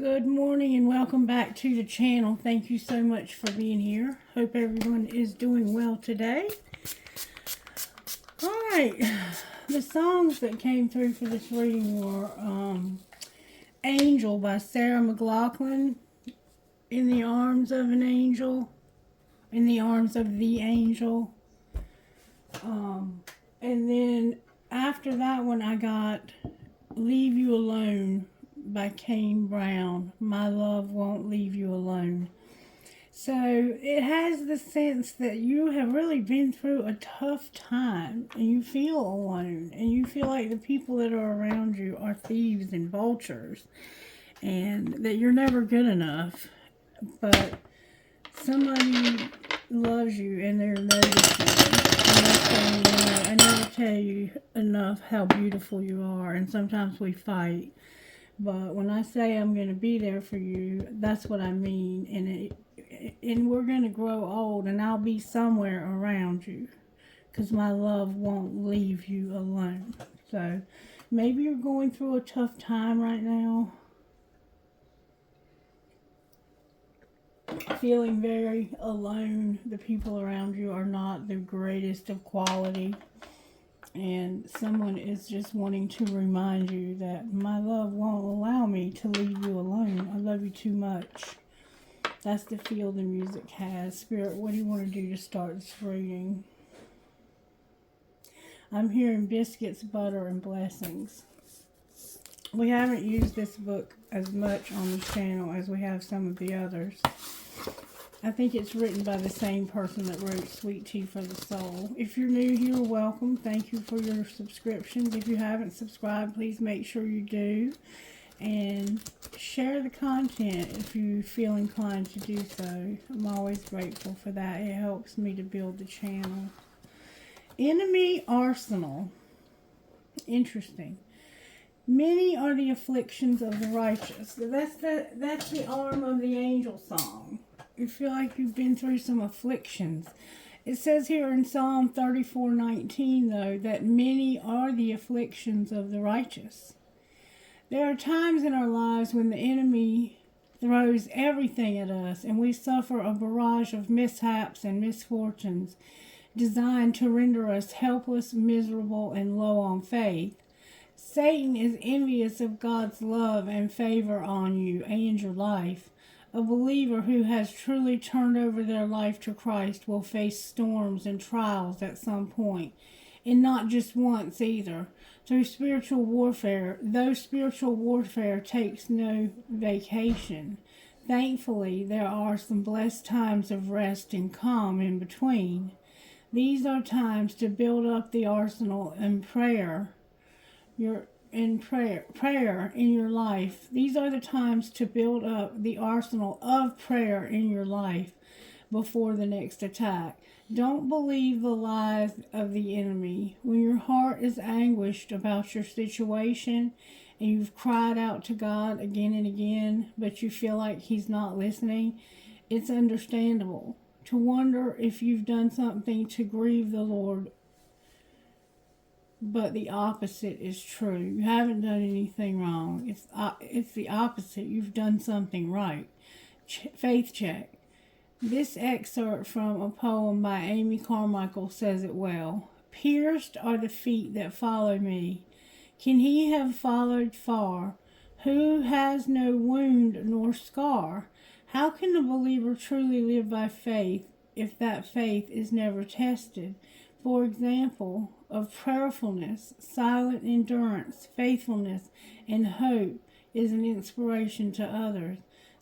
Good morning and welcome back to the channel. Thank you so much for being here. Hope everyone is doing well today. Alright, the songs that came through for this reading were Angel by Sarah McLachlan, In the Arms of an Angel, In the Arms of the Angel. And then after that one I got Leave You Alone by Kane Brown. My Love Won't Leave You Alone. So it has the sense that you have really been through a tough time and you feel alone and you feel like the people that are around you are thieves and vultures and that you're never good enough, but somebody loves you and they're noticing and they're saying, I never tell you enough how beautiful you are, and sometimes we fight. But when I say I'm going to be there for you, that's what I mean. And we're going to grow old, and I'll be somewhere around you, because my love won't leave you alone. So maybe you're going through a tough time right now, feeling very alone. The people around you are not the greatest of quality. And someone is just wanting to remind you that my love won't allow me to leave you alone. I love you too much. That's the feel the music has. Spirit, what do you want to do to start this reading? I'm hearing biscuits, butter, and blessings. We haven't used this book as much on this channel as we have some of the others. I think it's written by the same person that wrote Sweet Tea for the Soul. If you're new here, welcome. Thank you for your subscriptions. If you haven't subscribed, please make sure you do. And share the content if you feel inclined to do so. I'm always grateful for that. It helps me to build the channel. Enemy Arsenal. Interesting. Many are the afflictions of the righteous. That's the arm of the angel song. You feel like you've been through some afflictions. It says here in Psalm 34:19, though, that many are the afflictions of the righteous. There are times in our lives when the enemy throws everything at us and we suffer a barrage of mishaps and misfortunes designed to render us helpless, miserable, and low on faith. Satan is envious of God's love and favor on you and your life. A believer who has truly turned over their life to Christ will face storms and trials at some point, and not just once either. Through spiritual warfare, though spiritual warfare takes no vacation, thankfully there are some blessed times of rest and calm in between. These are times to build up the arsenal in prayer in your life. These are the times to build up the arsenal of prayer in your life before the next attack. Don't believe the lies of the enemy. When your heart is anguished about your situation and you've cried out to God again and again, but you feel like he's not listening, it's understandable to wonder if you've done something to grieve the Lord. But the opposite is true. You haven't done anything wrong. It's the opposite. You've done something right. Faith check. This excerpt from a poem by Amy Carmichael says it well. Pierced are the feet that follow me. Can he have followed far? Who has no wound nor scar? How can a believer truly live by faith if that faith is never tested? For example, of prayerfulness, silent endurance, faithfulness, and hope is an inspiration to others.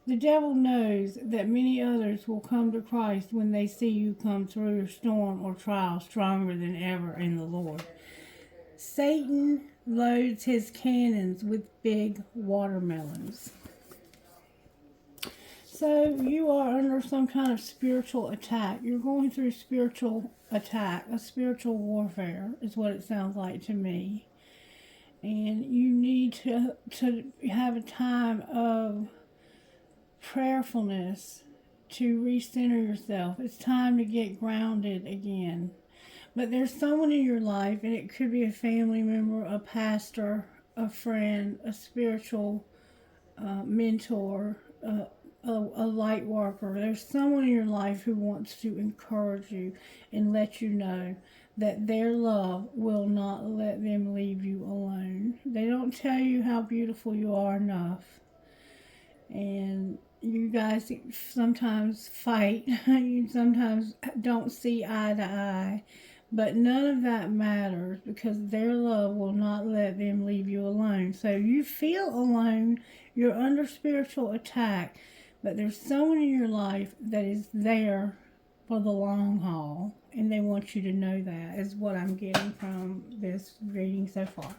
The devil knows that many others will come to Christ when they see you come through a storm or trial stronger than ever in the Lord. Satan loads his cannons with big watermelons. So you are under some kind of spiritual attack. You're going through spiritual attack, a spiritual warfare is what it sounds like to me. And you need to have a time of prayerfulness to recenter yourself. It's time to get grounded again. But there's someone in your life, and it could be a family member, a pastor, a friend, a spiritual mentor, a light worker. There's someone in your life who wants to encourage you and let you know that their love will not let them leave you alone. They don't tell you how beautiful you are enough. And you guys sometimes fight. You sometimes don't see eye to eye. But none of that matters because their love will not let them leave you alone. So you feel alone. You're under spiritual attack. But there's someone in your life that is there for the long haul. And they want you to know that is what I'm getting from this reading so far.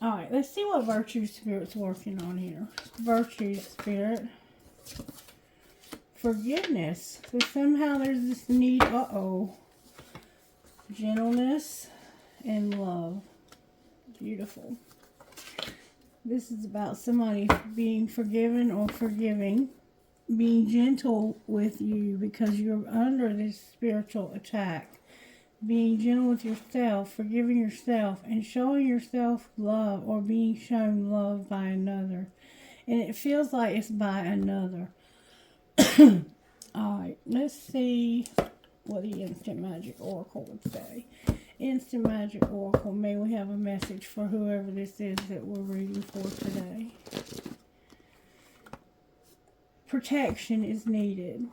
Alright, let's see what Virtue Spirit's working on here. Virtue Spirit. Forgiveness. So somehow there's this need, gentleness and love. Beautiful. This is about somebody being forgiven or forgiving. Being gentle with you because you're under this spiritual attack. Being gentle with yourself, forgiving yourself, and showing yourself love or being shown love by another. And it feels like it's by another. Alright, let's see what the Instant Magic Oracle would say. Instant Magic Oracle, may we have a message for whoever this is that we're reading for today. Protection is needed.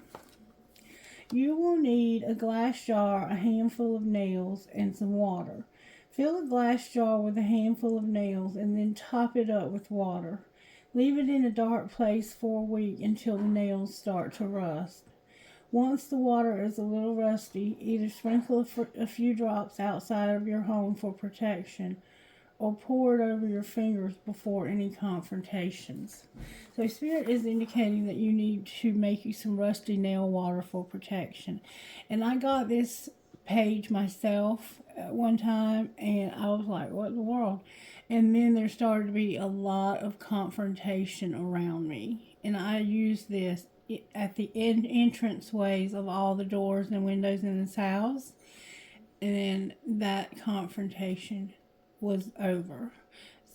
You will need a glass jar, a handful of nails, and some water. Fill a glass jar with a handful of nails and then top it up with water. Leave it in a dark place for a week until the nails start to rust. Once the water is a little rusty, either sprinkle a few drops outside of your home for protection or pour it over your fingers before any confrontations. So Spirit is indicating that you need to make you some rusty nail water for protection. And I got this page myself at one time and I was like, what in the world? And then there started to be a lot of confrontation around me. And I used this at the entrance ways of all the doors and windows in this house. And that confrontation was over.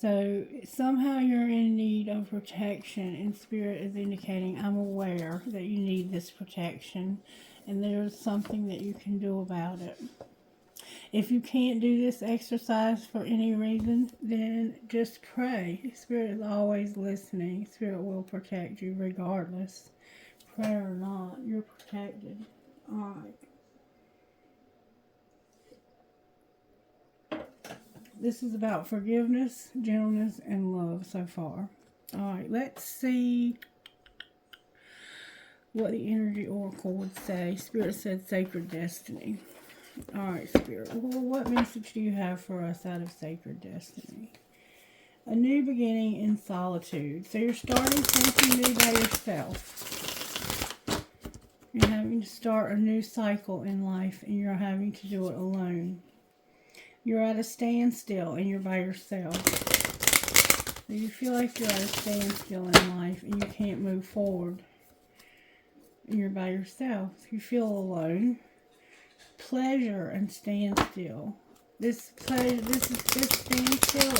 So somehow you're in need of protection and Spirit is indicating I'm aware that you need this protection and there's something that you can do about it. If you can't do this exercise for any reason, then just pray. Spirit is always listening. Spirit will protect you regardless. Prayer or not, you're protected. Alright. This is about forgiveness, gentleness, and love so far. Alright, let's see what the Energy Oracle would say. Spirit said Sacred Destiny. Alright, Spirit. Well, what message do you have for us out of Sacred Destiny? A new beginning in solitude. So you're starting something new by yourself. You're having to start a new cycle in life and you're having to do it alone. You're at a standstill and you're by yourself. So you feel like you're at a standstill in life and you can't move forward. And you're by yourself. You feel alone. Pleasure and standstill. This standstill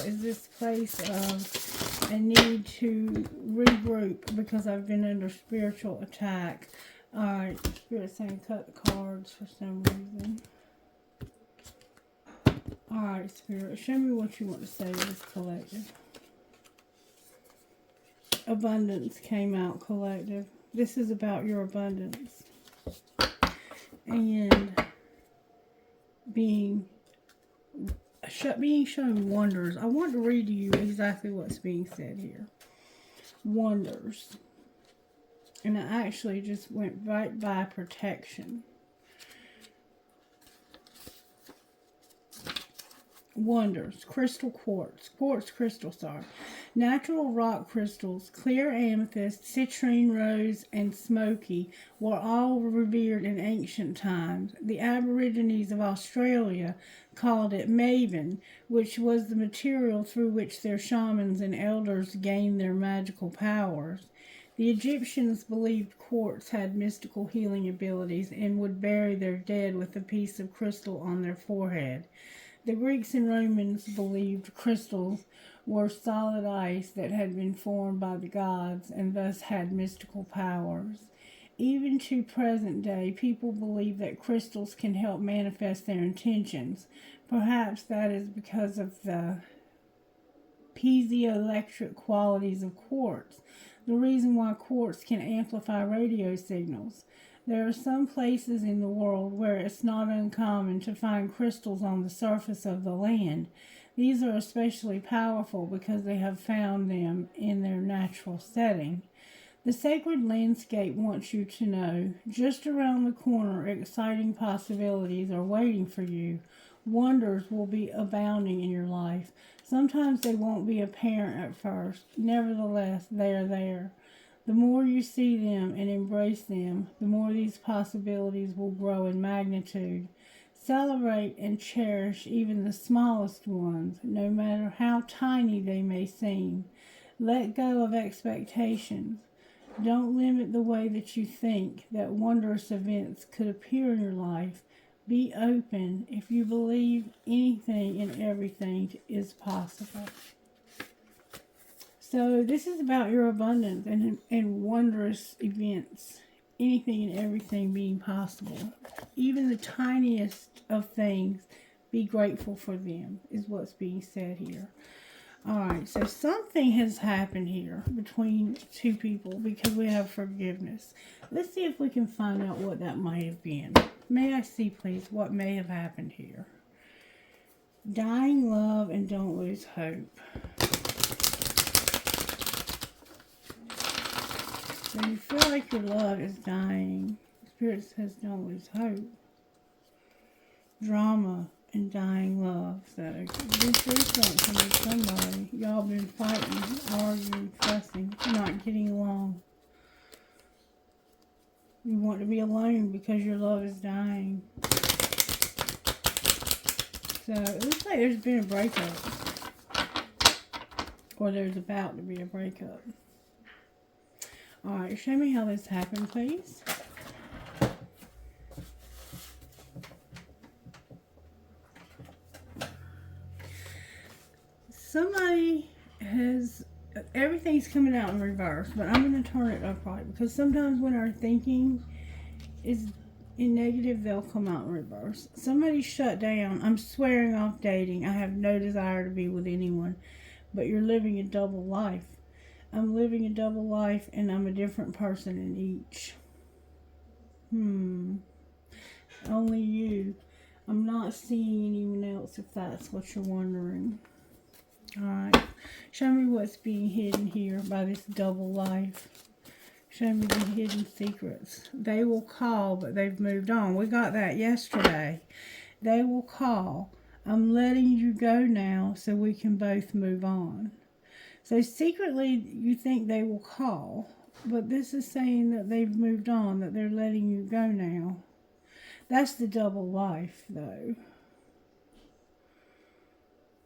is this place of I need to regroup because I've been under spiritual attack. Alright, Spirit's saying cut the cards for some reason. Alright, Spirit, show me what you want to say to this collective. Abundance came out, collective. This is about your abundance. And being shown wonders. I want to read to you exactly what's being said here. Wonders. And I actually just went right by protection. Wonders. Crystal quartz. Quartz crystal, sorry. Natural rock crystals, clear amethyst, citrine rose, and smoky were all revered in ancient times. The Aborigines of Australia called it maven, which was the material through which their shamans and elders gained their magical powers. The Egyptians believed quartz had mystical healing abilities and would bury their dead with a piece of crystal on their forehead. The Greeks and Romans believed crystals were solid ice that had been formed by the gods and thus had mystical powers. Even to present day, people believe that crystals can help manifest their intentions. Perhaps that is because of the piezoelectric qualities of quartz, the reason why quartz can amplify radio signals. There are some places in the world where it's not uncommon to find crystals on the surface of the land. These are especially powerful because they have found them in their natural setting. The sacred landscape wants you to know, just around the corner, exciting possibilities are waiting for you. Wonders will be abounding in your life. Sometimes they won't be apparent at first. Nevertheless, they are there. The more you see them and embrace them, the more these possibilities will grow in magnitude. Celebrate and cherish even the smallest ones, no matter how tiny they may seem. Let go of expectations. Don't limit the way that you think that wondrous events could appear in your life. Be open if you believe anything and everything is possible. So this is about your abundance and wondrous events. Anything and everything being possible. Even the tiniest of things, be grateful for them, is what's being said here. Alright, so something has happened here between two people because we have forgiveness. Let's see if we can find out what that might have been. May I see, please, what may have happened here? Dying love and don't lose hope. So you feel like your love is dying. Spirit says don't lose hope. Drama and dying love. So this is something with somebody. Y'all been fighting, arguing, fussing, not getting along. You want to be alone because your love is dying. So it looks like there's been a breakup. Or there's about to be a breakup. Alright, show me how this happened, please. Somebody has, everything's coming out in reverse, but I'm going to turn it upright because sometimes when our thinking is in negative, they'll come out in reverse. Somebody shut down. I'm swearing off dating. I have no desire to be with anyone, but you're living a double life. I'm living a double life and I'm a different person in each. Only you. I'm not seeing anyone else if that's what you're wondering. Alright. Show me what's being hidden here by this double life. Show me the hidden secrets. They will call, but they've moved on. We got that yesterday. They will call. I'm letting you go now so we can both move on. So secretly, you think they will call, but this is saying that they've moved on, that they're letting you go now. That's the double life, though.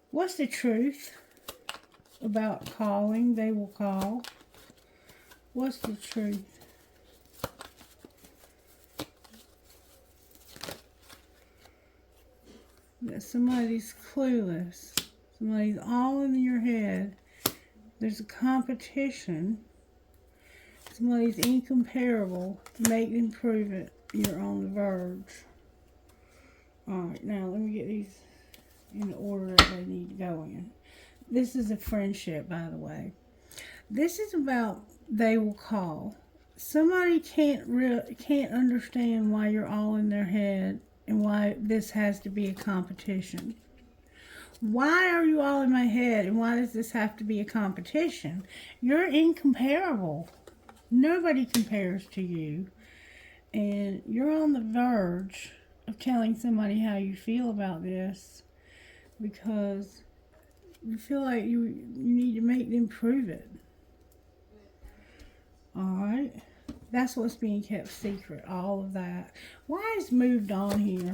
What's the truth about calling? They will call. What's the truth? That somebody's clueless. Somebody's all in your head. There's a competition. Somebody's incomparable. Make them prove it. You're on the verge. Alright, now let me get these in the order that they need to go in. This is a friendship, by the way. This is about they will call. Somebody can't understand why you're all in their head and why this has to be a competition. Why are you all in my head and why does this have to be a competition? You're incomparable. Nobody compares to you. And you're on the verge of telling somebody how you feel about this because you feel like you need to make them prove it. Alright? That's what's being kept secret, all of that. Why is moved on here?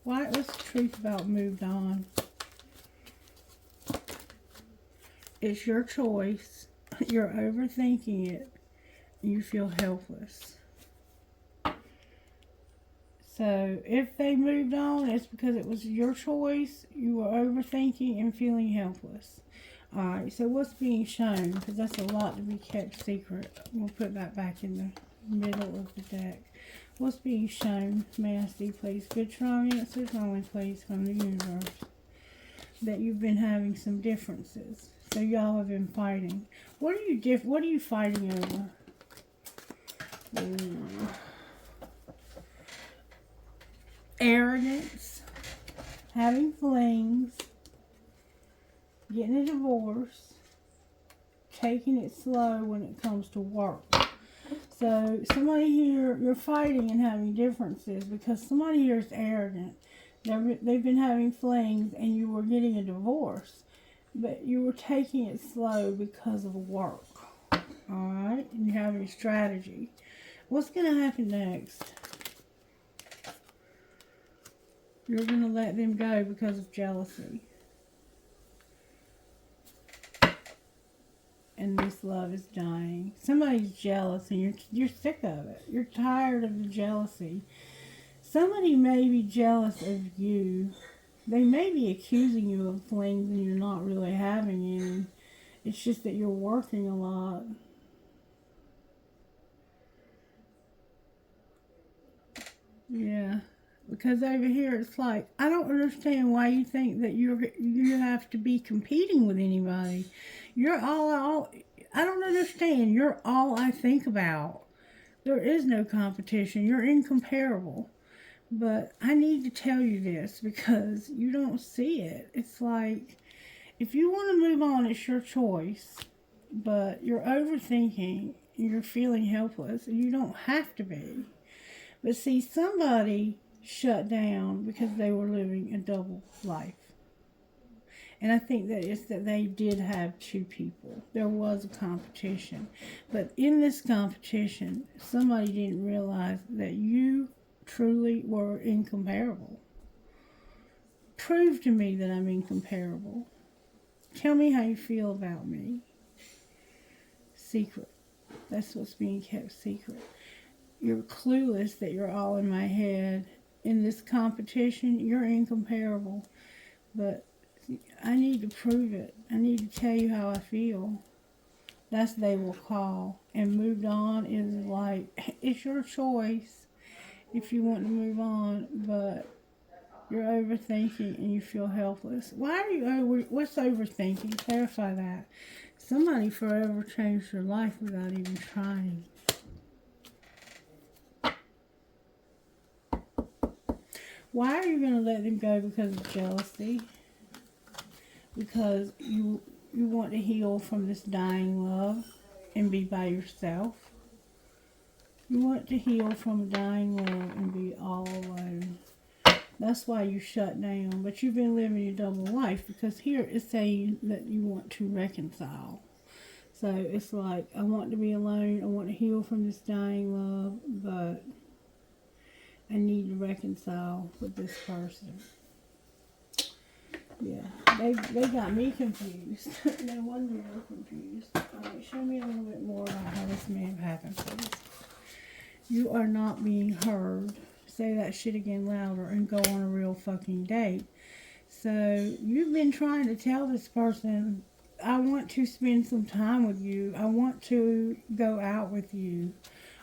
What's the truth about moved on? It's your choice. You're overthinking it. You feel helpless. So if they moved on, it's because it was your choice. You were overthinking and feeling helpless. Alright, so what's being shown? Because that's a lot to be kept secret. We'll put that back in the middle of the deck. What's being shown? May I see, please? Good, strong answers only, please, from the universe. That you've been having some differences. So y'all have been fighting. What are you fighting over? Ooh. Arrogance, having flings, getting a divorce, taking it slow when it comes to work. So somebody here, you're fighting and having differences because somebody here is arrogant. They've been having flings and you were getting a divorce, but you were taking it slow because of work. Alright, and you're having a strategy. What's going to happen next? You're going to let them go because of jealousy. And this love is dying. Somebody's jealous and you're sick of it. You're tired of the jealousy. Somebody may be jealous of you. They may be accusing you of flings and you're not really having any. It's just that you're working a lot. Yeah. Because over here it's like, I don't understand why you think that you have to be competing with anybody. You're all I don't understand. You're all I think about. There is no competition. You're incomparable. But I need to tell you this because you don't see it. It's like, if you want to move on, it's your choice. But you're overthinking. You're feeling helpless. And you don't have to be. But see, somebody shut down because they were living a double life. And I think that it's that they did have two people. There was a competition. But in this competition, somebody didn't realize that you truly were incomparable. Prove to me that I'm incomparable. Tell me how you feel about me. Secret. That's what's being kept secret. You're clueless that you're all in my head. In this competition, you're incomparable. But I need to prove it. I need to tell you how I feel. That's they will call. And moved on is like, it's your choice if you want to move on. But you're overthinking and you feel helpless. Why are you what's overthinking? Clarify that. Somebody forever changed your life without even trying. Why are you going to let them go because of jealousy? Because you want to heal from this dying love and be by yourself. You want to heal from a dying love and be all alone. That's why you shut down. But you've been living your double life because here it's saying that you want to reconcile. So it's like, I want to be alone. I want to heal from this dying love, but I need to reconcile with this person. Yeah, they got me confused. No wonder you're confused. Alright, show me a little bit more about how this may have happened, please. You are not being heard. Say that shit again louder and go on a real fucking date. So you've been trying to tell this person, I want to spend some time with you. I want to go out with you.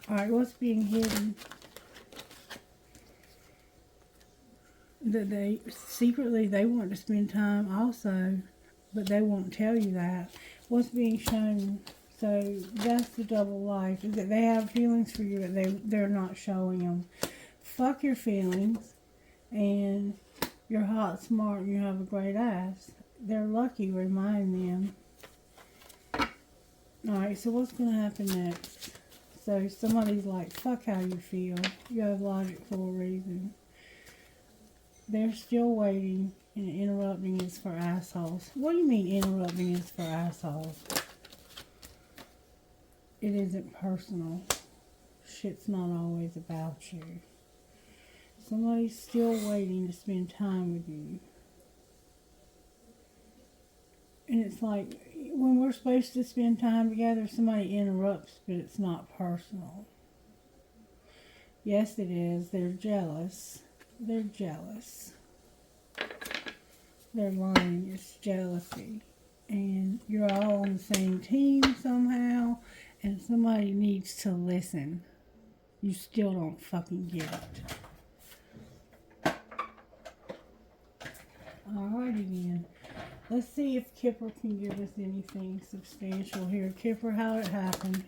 Alright, what's being hidden? That they secretly they want to spend time also, but they won't tell you that. What's being shown? So that's the double life, is that they have feelings for you, but they're not showing them. Fuck your feelings, and you're hot, smart, and you have a great ass. They're lucky, remind them. Alright, so what's going to happen next? So somebody's like, fuck how you feel. You have logic for a reason. They're still waiting, and interrupting is for assholes. What do you mean interrupting is for assholes? It isn't personal. Shit's not always about you. Somebody's still waiting to spend time with you. And it's like, when we're supposed to spend time together, somebody interrupts, but it's not personal. Yes, it is. They're jealous. They're jealous. They're lying. It's jealousy. And you're all on the same team somehow, and somebody needs to listen. You still don't fucking get it. Alrighty then. Let's see if Kipper can give us anything substantial here. Kipper, how it happened.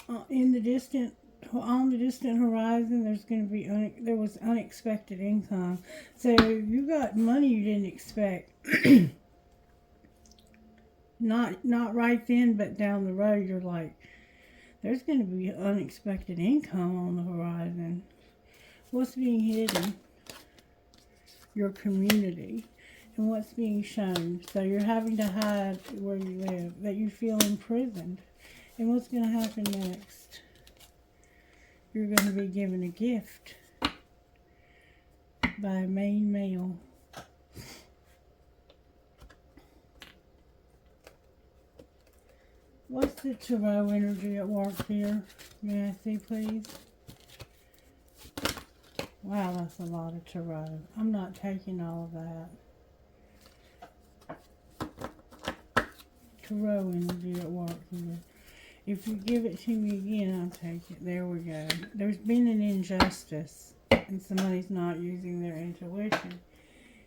On the distant horizon, there's going to be there was unexpected income. So you got money you didn't expect. not right then, but down the road, you're like, there's going to be unexpected income on the horizon. What's being hidden? Your community. And what's being shown. So you're having to hide where you live. That you feel imprisoned. And what's going to happen next? You're going to be given a gift by a main male. What's the tarot energy at work here? May I see, please? Wow, that's a lot of tarot. I'm not taking all of that. Tarot energy at work here. If you give it to me again, I'll take it. There we go. There's been an injustice, and somebody's not using their intuition.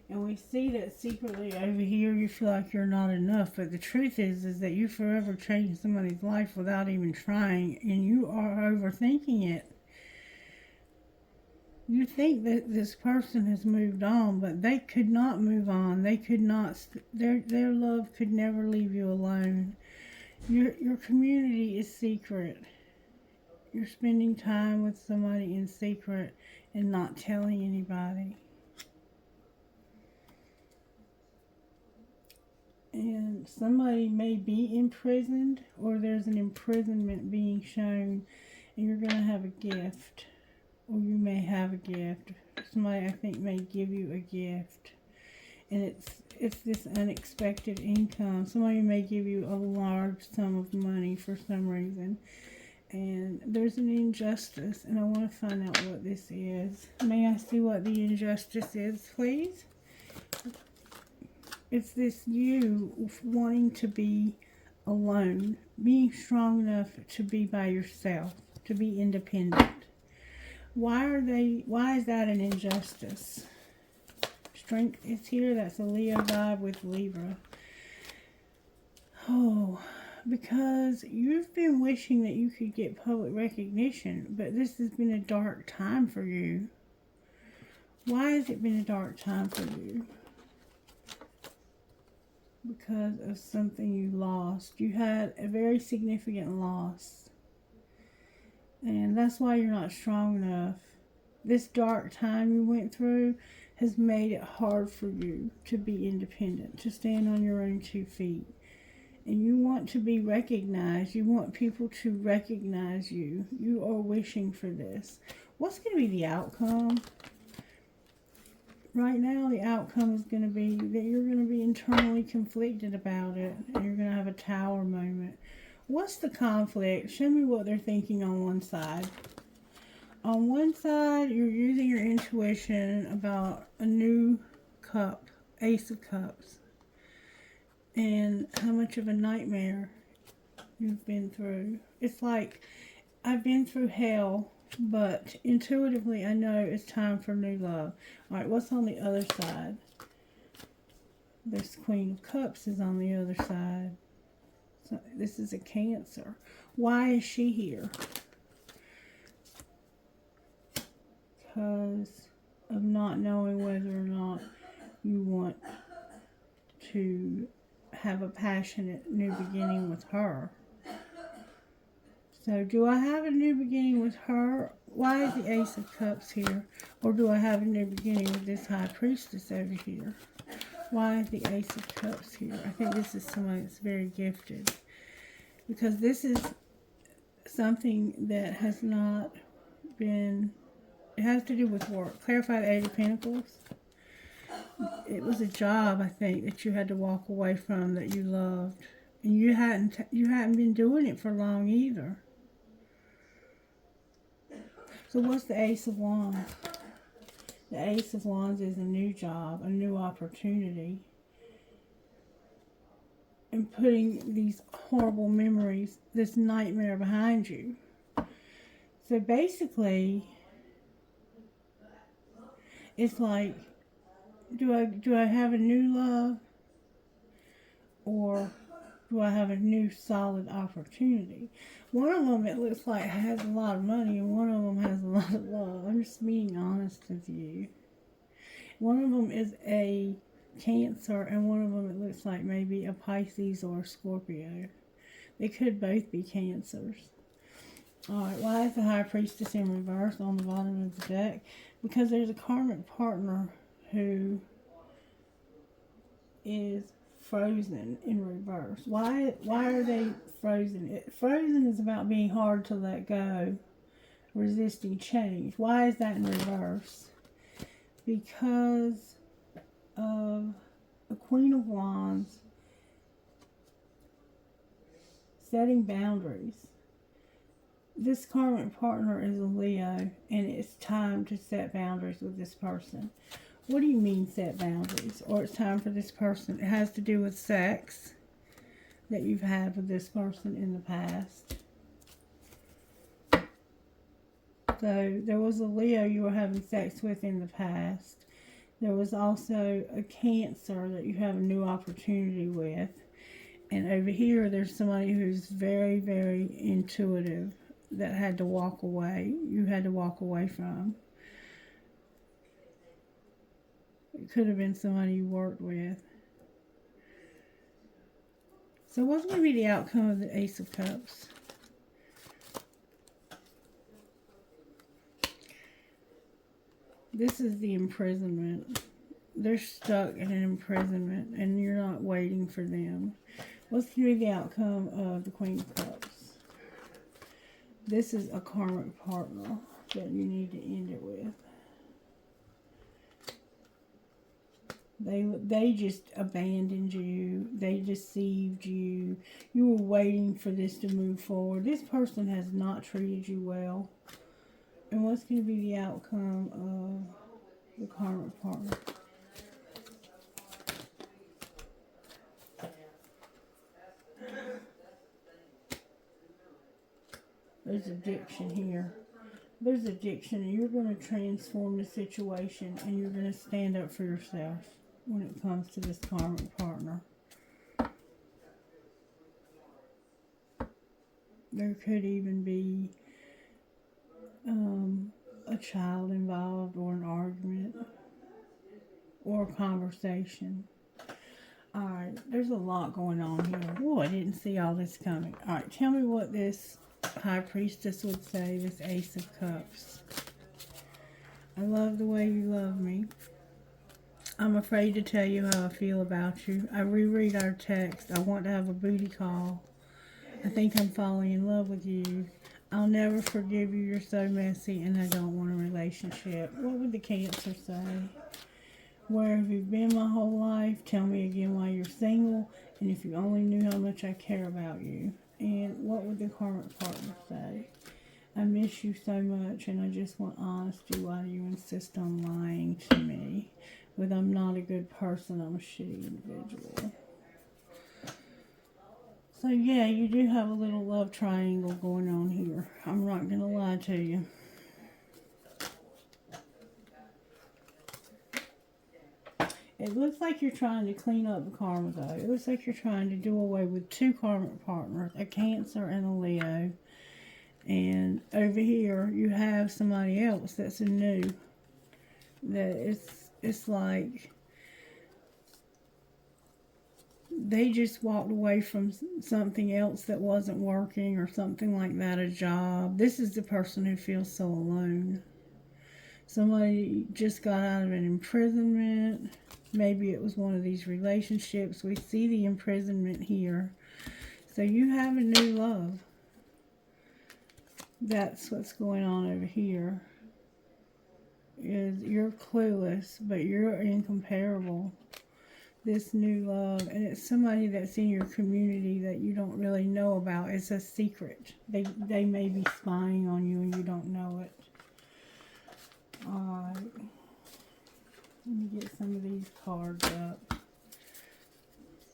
And we see that secretly over here, you feel like you're not enough. But the truth is that you forever change somebody's life without even trying, and you are overthinking it. You think that this person has moved on, but they could not move on. They could not. Their love could never leave you alone. Your community is secret. You're spending time with somebody in secret and not telling anybody. And somebody may be imprisoned, or there's an imprisonment being shown, and you're going to have a gift. Or you may have a gift. Somebody, I think, may give you a gift. And it's this unexpected income. Somebody may give you a large sum of money for some reason. And there's an injustice. And I want to find out what this is. May I see what the injustice is, please? It's this you wanting to be alone. Being strong enough to be by yourself. To be independent. Why is that an injustice? Strength is here. That's a Leo vibe with Libra. Oh, because you've been wishing that you could get public recognition, but this has been a dark time for you. Why has it been a dark time for you? Because of something you lost. You had a very significant loss. And that's why you're not strong enough. This dark time you went through has made it hard for you to be independent, to stand on your own 2 feet. And you want to be recognized. You want people to recognize you. You are wishing for this. What's going to be the outcome? Right now, the outcome is going to be that you're going to be internally conflicted about it. And you're going to have a tower moment. What's the conflict? Show me what they're thinking on one side. On one side, you're using your intuition about a new cup, Ace of Cups, and how much of a nightmare you've been through. It's like, I've been through hell, but intuitively I know it's time for new love. Alright, what's on the other side? This Queen of Cups is on the other side. So this is a Cancer. Why is she here? Because of not knowing whether or not you want to have a passionate new beginning with her. So do I have a new beginning with her? Why is the Ace of Cups here? Or do I have a new beginning with this High Priestess over here? Why is the Ace of Cups here? I think this is somebody that's very gifted. Because this is something that has not been... It has to do with work. Clarify the Eight of Pentacles. It was a job, I think, that you had to walk away from that you loved. And you hadn't been doing it for long either. So what's the Ace of Wands? The Ace of Wands is a new job, a new opportunity. And putting these horrible memories, this nightmare behind you. So basically, it's like, do I have a new love, or do I have a new solid opportunity? One of them, it looks like, has a lot of money, and one of them has a lot of love. I'm just being honest with you. One of them is a Cancer, and one of them, it looks like maybe a Pisces or a Scorpio. They could both be Cancers. Alright, why is the High Priestess in reverse on the bottom of the deck? Because there's a karmic partner who is frozen in reverse. Why are they frozen? Frozen is about being hard to let go, resisting change. Why is that in reverse? Because of the Queen of Wands setting boundaries. This karmic partner is a Leo, and it's time to set boundaries with this person. What do you mean set boundaries? Or it's time for this person. It has to do with sex that you've had with this person in the past. So there was a Leo you were having sex with in the past. There was also a Cancer that you have a new opportunity with. And over here, there's somebody who's very, very intuitive that had to walk away. You had to walk away from. It could have been somebody you worked with. So what's going to be the outcome of the Ace of Cups? This is the imprisonment. They're stuck in an imprisonment, and you're not waiting for them. What's going to be the outcome of the Queen of Cups? This is a karmic partner that you need to end it with. They just abandoned you. They deceived you. You were waiting for this to move forward. This person has not treated you well. And what's going to be the outcome of the karmic partner? There's addiction here. There's addiction, and you're going to transform the situation, and you're going to stand up for yourself when it comes to this karmic partner. There could even be a child involved, or an argument, or a conversation. Alright, there's a lot going on here. Whoa, I didn't see all this coming. Alright, tell me what this High Priestess would say, this Ace of Cups. I love the way you love me. I'm afraid to tell you how I feel about you. I reread our text. I want to have a booty call. I think I'm falling in love with you. I'll never forgive you. You're so messy, and I don't want a relationship. What would the Cancer say? Where have you been my whole life? Tell me again why you're single, and if you only knew how much I care about you. And what would the karmic partner say? I miss you so much, and I just want honesty. Why do you insist on lying to me? With I'm not a good person, I'm a shitty individual. So yeah, you do have a little love triangle going on here. I'm not going to lie to you. It looks like you're trying to clean up the karma, though. It looks like you're trying to do away with two karmic partners, a Cancer and a Leo. And over here, you have somebody else that's a new. That it's like they just walked away from something else that wasn't working, or something like that, a job. This is the person who feels so alone. Somebody just got out of an imprisonment. Maybe it was one of these relationships. We see the imprisonment here. So you have a new love. That's what's going on over here. Is you're clueless, but you're incomparable. This new love, and it's somebody that's in your community that you don't really know about. It's a secret. They may be spying on you and you don't know it. Alright. Let me get some of these cards up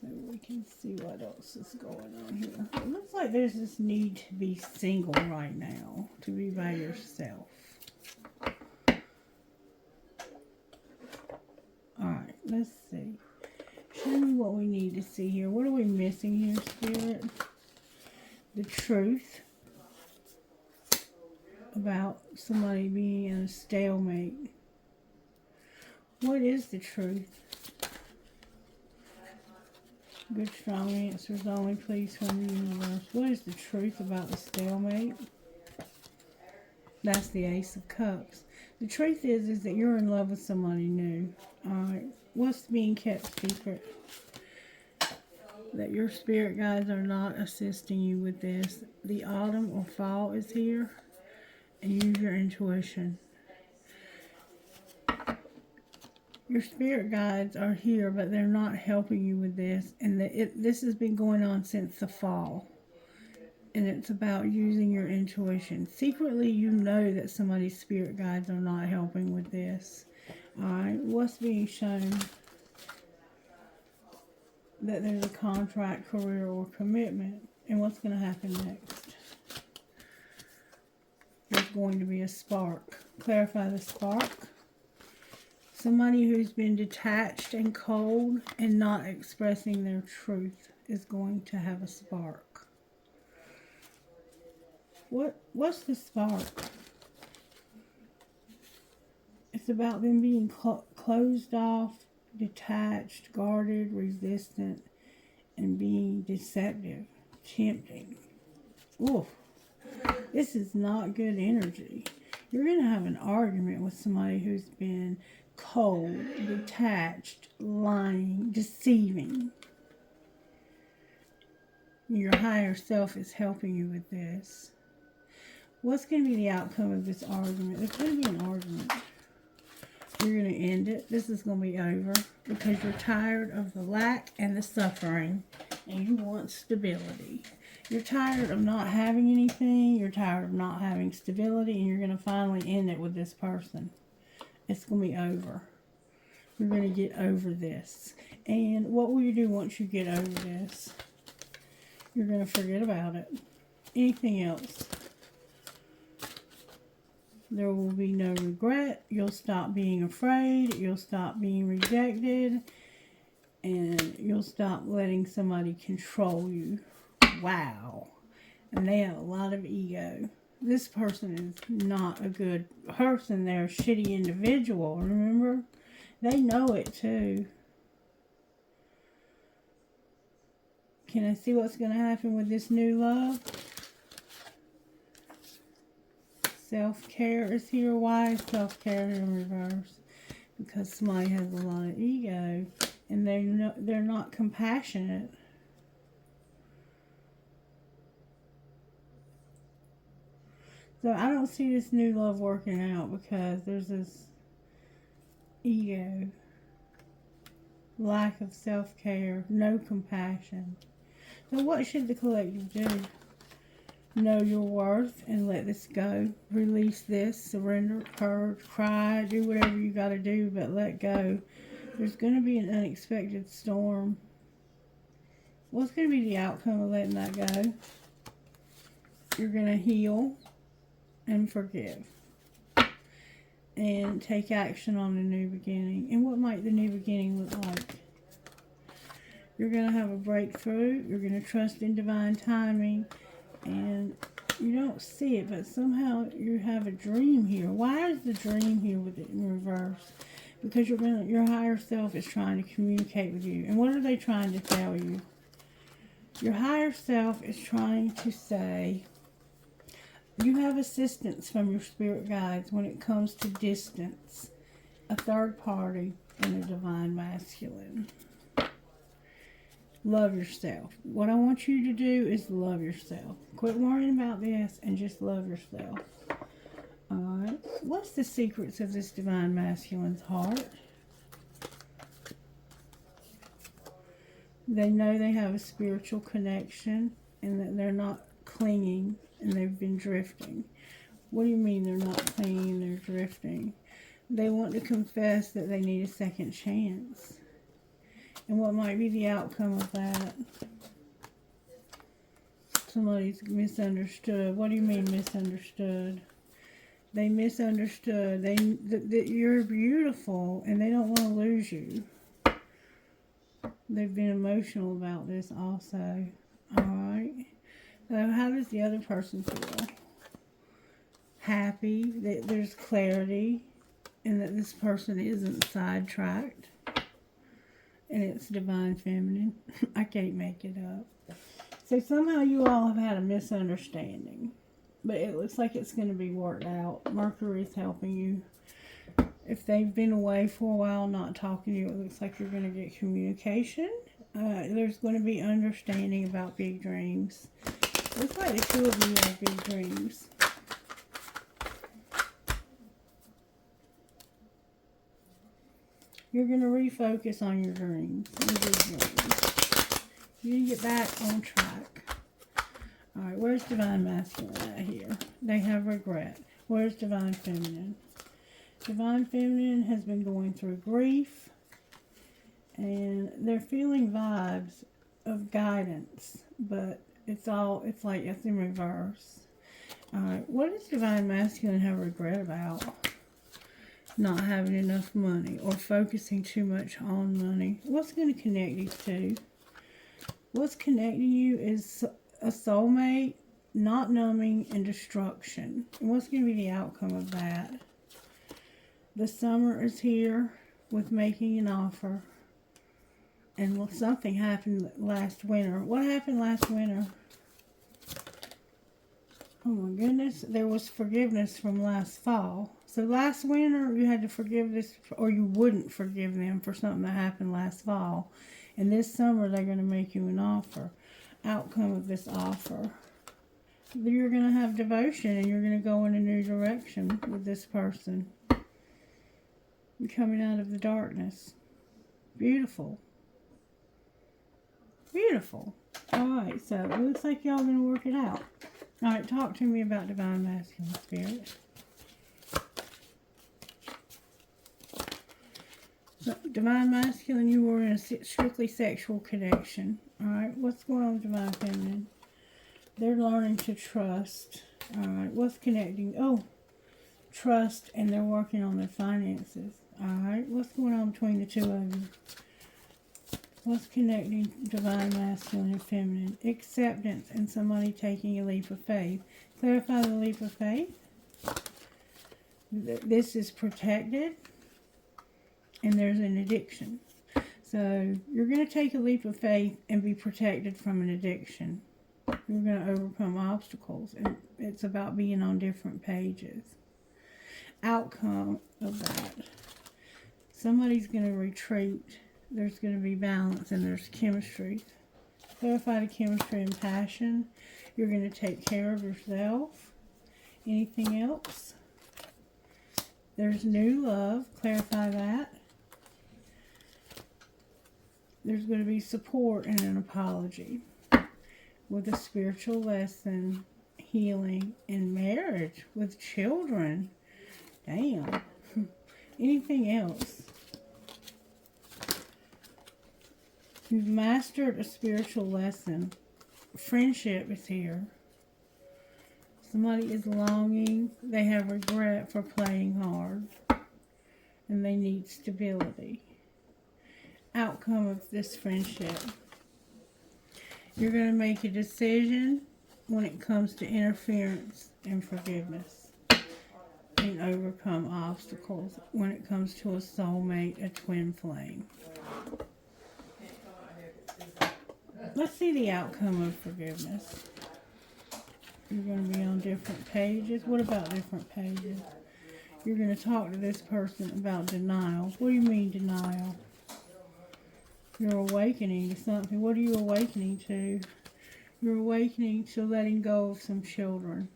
so we can see what else is going on here. It looks like there's this need to be single right now, to be by yourself. Alright, let's see. Show me what we need to see here. What are we missing here, Spirit? The truth about somebody being in a stalemate. What is the truth? Good, strong answers only, please, from the universe. What is the truth about the stalemate? That's the Ace of Cups. The truth is that you're in love with somebody new. Alright. What's being kept secret? That your spirit guides are not assisting you with this. The autumn or fall is here. And use your intuition. Your spirit guides are here, but they're not helping you with this. And this has been going on since the fall. And it's about using your intuition. Secretly, you know that somebody's spirit guides are not helping with this. Alright, what's being shown? That there's a contract, career, or commitment. And what's going to happen next? There's going to be a spark. Clarify the spark. Somebody who's been detached and cold and not expressing their truth is going to have a spark. What's the spark? It's about them being closed off, detached, guarded, resistant, and being deceptive, tempting. Oof. This is not good energy. You're going to have an argument with somebody who's been cold, detached, lying, deceiving. Your higher self is helping you with this. What's going to be the outcome of this argument? There's going to be an argument. You're going to end it. This is going to be over because you're tired of the lack and the suffering and you want stability. You're tired of not having anything. You're tired of not having stability and you're going to finally end it with this person. It's going to be over. You're going to get over this. And what will you do once you get over this? You're going to forget about it. Anything else? There will be no regret. You'll stop being afraid. You'll stop being rejected. And you'll stop letting somebody control you. Wow. And they have a lot of ego. This person is not a good person. They're a shitty individual, remember? They know it too. Can I see what's going to happen with this new love? Self-care is here. Why is self-care in reverse? Because somebody has a lot of ego and they're not compassionate. So I don't see this new love working out because there's this ego, lack of self-care, no compassion. So what should the collective do? Know your worth and let this go. Release this, surrender, purge, cry, do whatever you got to do, but let go. There's going to be an unexpected storm. What's going to be the outcome of letting that go? You're going to heal and forgive. And take action on a new beginning. And what might the new beginning look like? You're going to have a breakthrough. You're going to trust in divine timing. And you don't see it, but somehow you have a dream here. Why is the dream here with it in reverse? Because your higher self is trying to communicate with you. And what are they trying to tell you? Your higher self is trying to say, you have assistance from your spirit guides when it comes to distance, a third party, and a divine masculine. Love yourself. What I want you to do is love yourself. Quit worrying about this and just love yourself. Alright. What's the secrets of this divine masculine's heart? They know they have a spiritual connection and that they're not clinging and they've been drifting. What do you mean they're not clinging, they're drifting? They want to confess that they need a second chance. And what might be the outcome of that? Somebody's misunderstood. What do you mean misunderstood? They misunderstood. That you're beautiful and they don't want to lose you. They've been emotional about this also. Alright. So how does the other person feel? Happy that there's clarity and that this person isn't sidetracked. And it's divine feminine. I can't make it up. So somehow you all have had a misunderstanding. But it looks like it's going to be worked out. Mercury's helping you. If they've been away for a while not talking to you, it looks like you're going to get communication. There's going to be understanding about big dreams. Looks like the two of you have big dreams. You're going to refocus on your dreams. Your big dreams. You're going to get back on track. Alright, where's Divine Masculine at here? They have regret. Where's Divine Feminine? Divine Feminine has been going through grief. And they're feeling vibes of guidance. But it's like it's in reverse. Alright, what does Divine Masculine have regret about? Not having enough money or focusing too much on money. What's going to connect these two? What's connecting you is a soulmate, not numbing, and destruction. And what's going to be the outcome of that? The summer is here with making an offer. And something happened last winter. What happened last winter? Oh my goodness. There was forgiveness from last fall. So last winter you had to forgive this, or you wouldn't forgive them for something that happened last fall. And this summer they're going to make you an offer. Outcome of this offer. You're going to have devotion and you're going to go in a new direction with this person. You're coming out of the darkness. Beautiful. Beautiful. Alright, so it looks like y'all going to work it out. Alright, talk to me about Divine Masculine Spirit. So, Divine Masculine, you were in a strictly sexual connection. Alright, what's going on with Divine Feminine? They're learning to trust. Alright, what's connecting? Oh, trust, and they're working on their finances. Alright, what's going on between the two of you? What's connecting Divine Masculine and Feminine? Acceptance and somebody taking a leap of faith. Clarify the leap of faith. This is protected. And there's an addiction. So you're going to take a leap of faith and be protected from an addiction. You're going to overcome obstacles. And it's about being on different pages. Outcome of that. Somebody's going to retreat. There's going to be balance and there's chemistry. Clarify the chemistry and passion. You're going to take care of yourself. Anything else? There's new love. Clarify that. There's going to be support and an apology with a spiritual lesson, healing, and marriage with children. Damn. Anything else? You've mastered a spiritual lesson. Friendship is here. Somebody is longing. They have regret for playing hard. And they need stability. Outcome of this friendship. You're going to make a decision when it comes to interference and forgiveness. And overcome obstacles when it comes to a soulmate, a twin flame. Let's see the outcome of forgiveness. You're going to be on different pages. What about different pages? You're going to talk to this person about denial. What do you mean denial? You're awakening to something. What are you awakening to? You're awakening to letting go of some children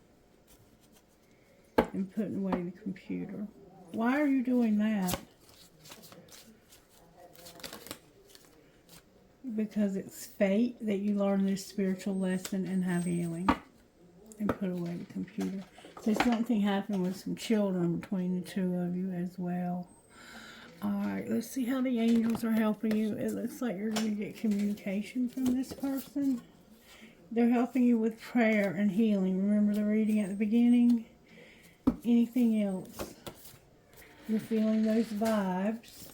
and putting away the computer. Why are you doing that? Because it's fate that you learn this spiritual lesson and have healing and put away the computer. So something happened with some children between the two of you as well. Alright, let's see how the angels are helping you. It looks like you're going to get communication from this person. They're helping you with prayer and healing. Remember the reading at the beginning? Anything else? You're feeling those vibes.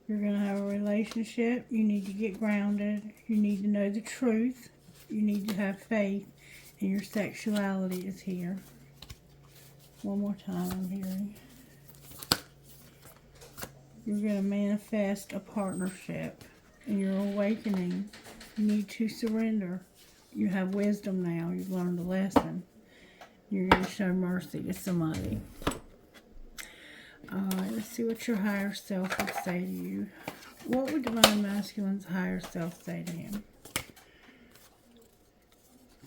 You're going to have a relationship. You need to get grounded. You need to know the truth. You need to have faith. And your sexuality is here. One more time I'm hearing. You're going to manifest a partnership. And you're awakening. You need to surrender. You have wisdom now. You've learned a lesson. You're going to show mercy to somebody. Alright, let's see what your higher self would say to you. What would Divine Masculine's higher self say to him?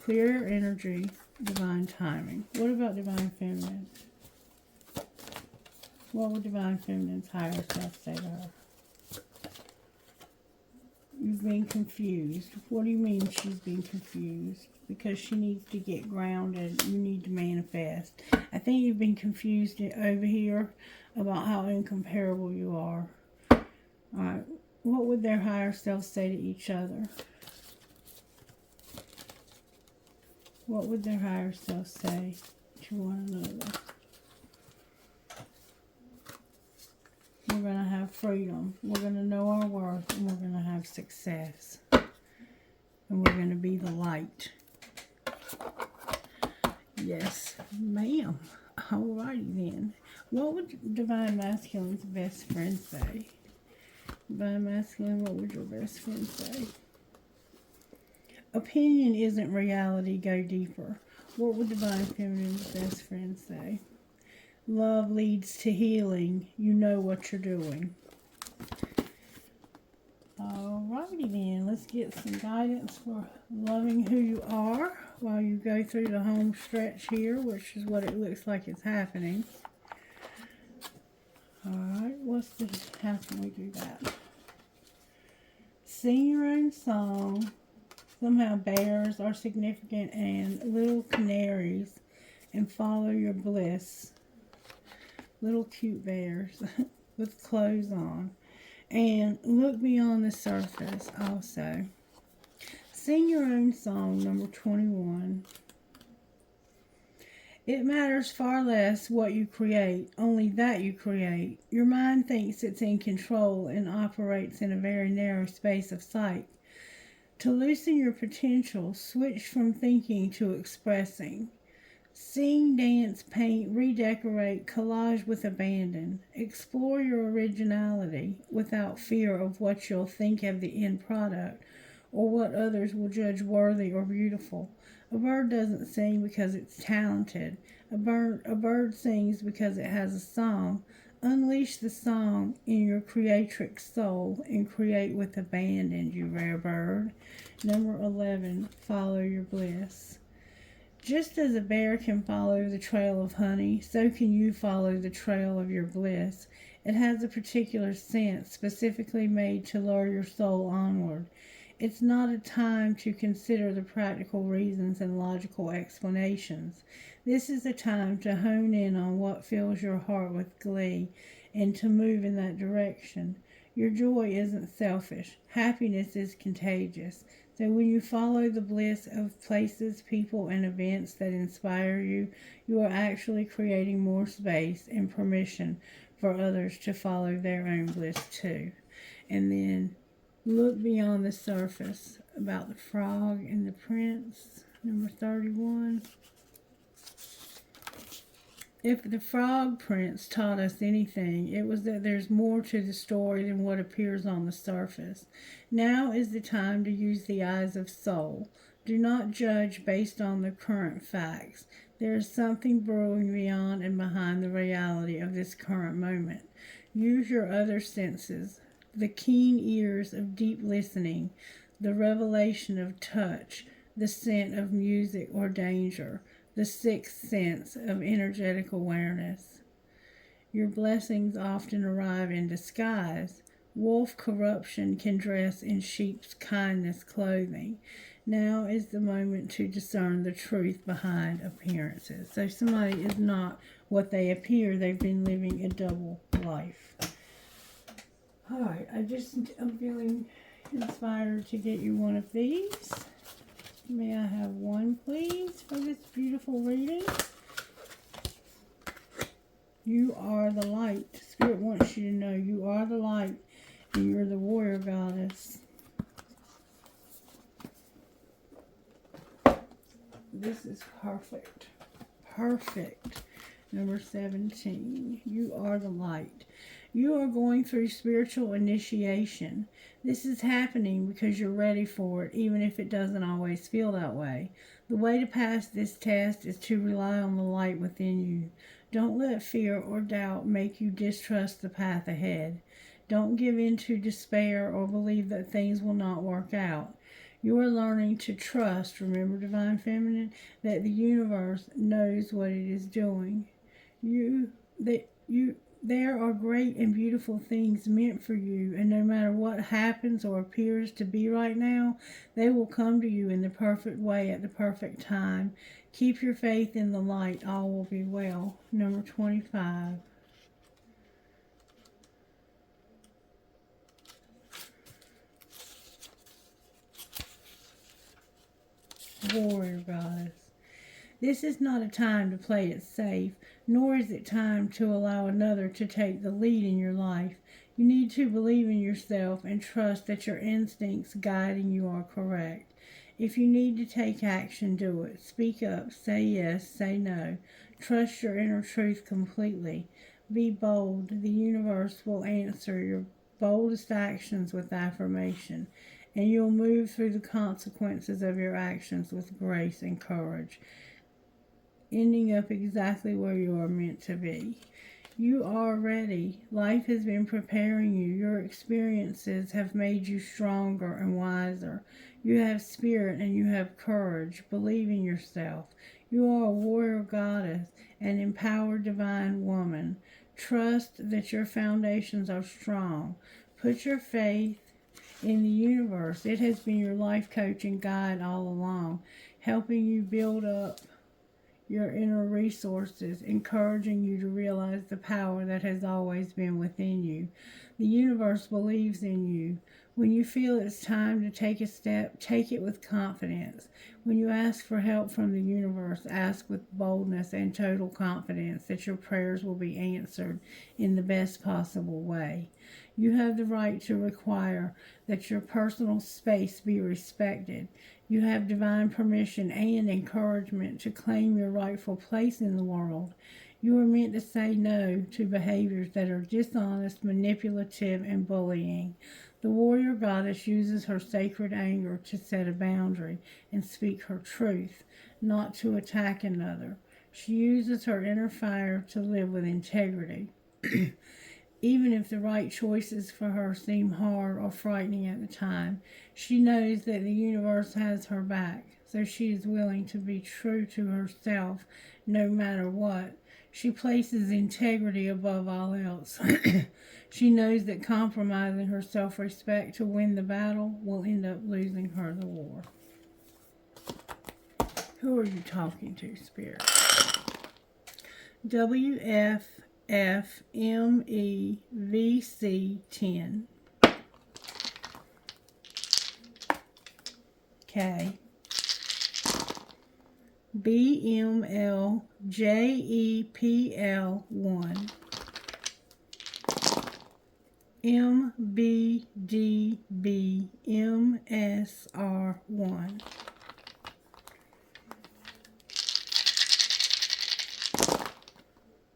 Clear energy, divine timing. What about Divine Feminine? What would Divine Feminine's higher self say to her? You've been confused. What do you mean she's been confused? Because she needs to get grounded. You need to manifest. I think you've been confused over here about how incomparable you are. Alright, what would their higher self say to each other? What would their higher self say to one another? We're going to have freedom. We're going to know our worth. And we're going to have success. And we're going to be the light. Yes, ma'am. Alrighty then. What would Divine Masculine's best friend say? Divine Masculine, what would your best friend say? Opinion isn't reality. Go deeper. What would Divine Feminine's best friend say? Love leads to healing. You know what you're doing. Alrighty then. Let's get some guidance for loving who you are while you go through the home stretch here, which is what it looks like is happening. Alright, how can we do that? Sing your own song. Somehow bears are significant and little canaries, and follow your bliss. Little cute bears with clothes on. And look beyond the surface also. Sing your own song, number 21. It matters far less what you create, only that you create. Your mind thinks it's in control and operates in a very narrow space of sight. To loosen your potential, switch from thinking to expressing. Sing, dance, paint, redecorate, collage with abandon. Explore your originality without fear of what you'll think of the end product or what others will judge worthy or beautiful. A bird doesn't sing because it's talented. A bird sings because it has a song. Unleash the song in your creatrix soul and create with abandon, you rare bird. Number 11, follow your bliss. Just as a bear can follow the trail of honey, so can you follow the trail of your bliss. It has a particular scent specifically made to lure your soul onward. It's not a time to consider the practical reasons and logical explanations. This is a time to hone in on what fills your heart with glee and to move in that direction. Your joy isn't selfish. Happiness is contagious. So when you follow the bliss of places, people, and events that inspire you, you are actually creating more space and permission for others to follow their own bliss too. And then look beyond the surface about the frog and the prince, number 31. If the frog prince taught us anything, it was that there's more to the story than what appears on the surface. Now is the time to use the eyes of soul. Do not judge based on the current facts. There is something brewing beyond and behind the reality of this current moment. Use your other senses, the keen ears of deep listening, the revelation of touch, the scent of music or danger, the sixth sense of energetic awareness. Your blessings often arrive in disguise. Wolf corruption can dress in sheep's kindness clothing. Now is the moment to discern the truth behind appearances. So somebody is not what they appear. They've been living a double life. All right, I'm feeling inspired to get you one of these. May I have one, please, for this beautiful reading? You are the light. Spirit wants you to know you are the light and you're the warrior goddess. This is perfect. Perfect. Number 17. You are the light. You are going through spiritual initiation. This is happening because you're ready for it, even if it doesn't always feel that way. The way to pass this test is to rely on the light within you. Don't let fear or doubt make you distrust the path ahead. Don't give in to despair or believe that things will not work out. You are learning to trust, remember Divine Feminine, that the universe knows what it is doing. There are great and beautiful things meant for you, and no matter what happens or appears to be right now, they will come to you in the perfect way at the perfect time. Keep your faith in the light. All will be well. Number 25. Warrior Goddess. This is not a time to play it safe, nor is it time to allow another to take the lead in your life. You need to believe in yourself and trust that your instincts guiding you are correct. If you need to take action, do it. Speak up, say yes, say no. Trust your inner truth completely. Be bold. The universe will answer your boldest actions with affirmation, and you'll move through the consequences of your actions with grace and courage, ending up exactly where you are meant to be. You are ready. Life has been preparing you. Your experiences have made you stronger and wiser. You have spirit and you have courage. Believe in yourself. You are a warrior goddess, an empowered divine woman. Trust that your foundations are strong. Put your faith in the universe. It has been your life coach and guide all along, helping you build up your inner resources, encouraging you to realize the power that has always been within you. The universe believes in you. When you feel it's time to take a step, take it with confidence. When you ask for help from the universe, ask with boldness and total confidence that your prayers will be answered in the best possible way. You have the right to require that your personal space be respected. You have divine permission and encouragement to claim your rightful place in the world. You are meant to say no to behaviors that are dishonest, manipulative, and bullying. The warrior goddess uses her sacred anger to set a boundary and speak her truth, not to attack another. She uses her inner fire to live with integrity. Even if the right choices for her seem hard or frightening at the time, she knows that the universe has her back, so she is willing to be true to herself no matter what. She places integrity above all else. She knows that compromising her self-respect to win the battle will end up losing her the war. Who are you talking to, Spirit? WFFMEVC 10. K. BMLJEPL 1. MBDBMSR 1.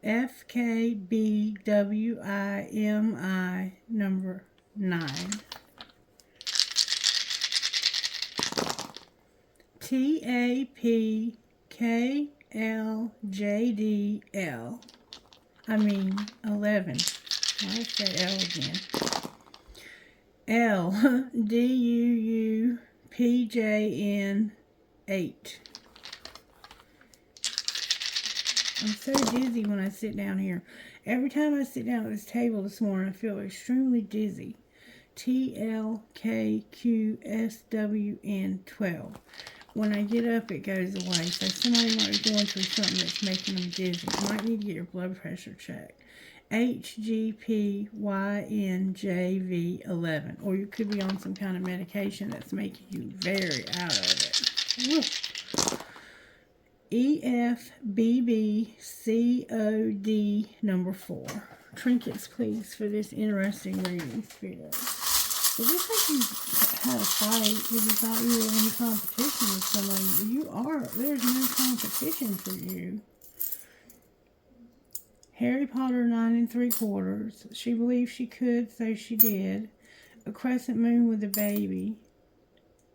FKBWIMI number 9. TAPKLJDL. 11. Why is that L again? LDUUPJN 8. I'm so dizzy when I sit down here. Every time I sit down at this table this morning, I feel extremely dizzy. TLKQSWN12. When I get up, it goes away. So somebody might be going through something that's making them dizzy. You might need to get your blood pressure checked. HGPYNJV11. Or you could be on some kind of medication that's making you very out of it. Woo. EFBBCOD number 4. Trinkets, please, for this interesting reading, Spirit. It looks like you had a fight because you thought you were in competition with somebody. You are. There's no competition for you. Harry Potter 9 3/4. She believed she could, so she did. A crescent moon with a baby.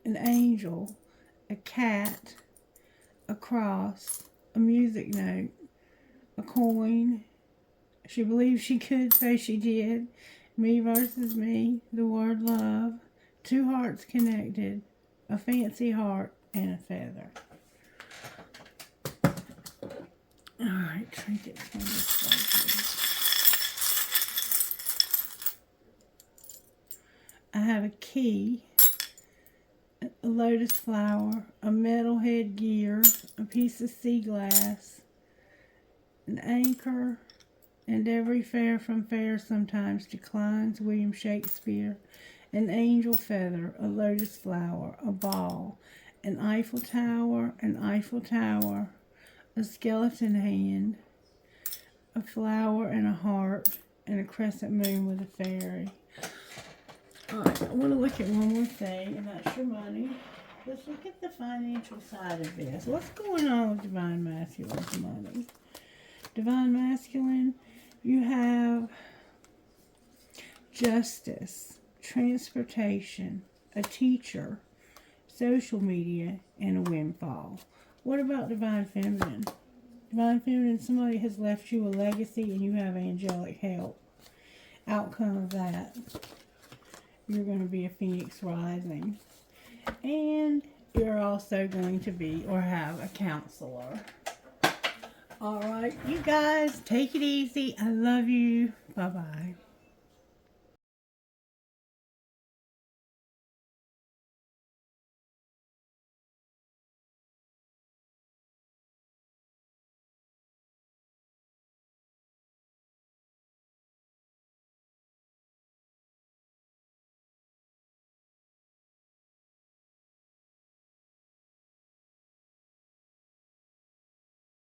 An angel. A cat. A cross. A music note. A coin. She believed she could, so she did. Me versus me. The word love. 2 hearts connected. A fancy heart and a feather. Alright, trinkets from this way, please. I have a key. A lotus flower. A metal headgear. A piece of sea glass. An anchor. And every fair from fair sometimes declines. William Shakespeare. An angel feather. A lotus flower. A ball. An Eiffel Tower. An Eiffel Tower. A skeleton hand. A flower and a heart. And a crescent moon with a fairy. Alright, I want to look at one more thing, and that's your money. Let's look at the financial side of this. What's going on with Divine Masculine's money? Divine Masculine, you have justice, transportation, a teacher, social media, and a windfall. What about Divine Feminine? Divine Feminine, somebody has left you a legacy and you have angelic help. Outcome of that, you're going to be a phoenix rising. And you're also going to be or have a counselor. Alright, you guys, take it easy. I love you. Bye-bye.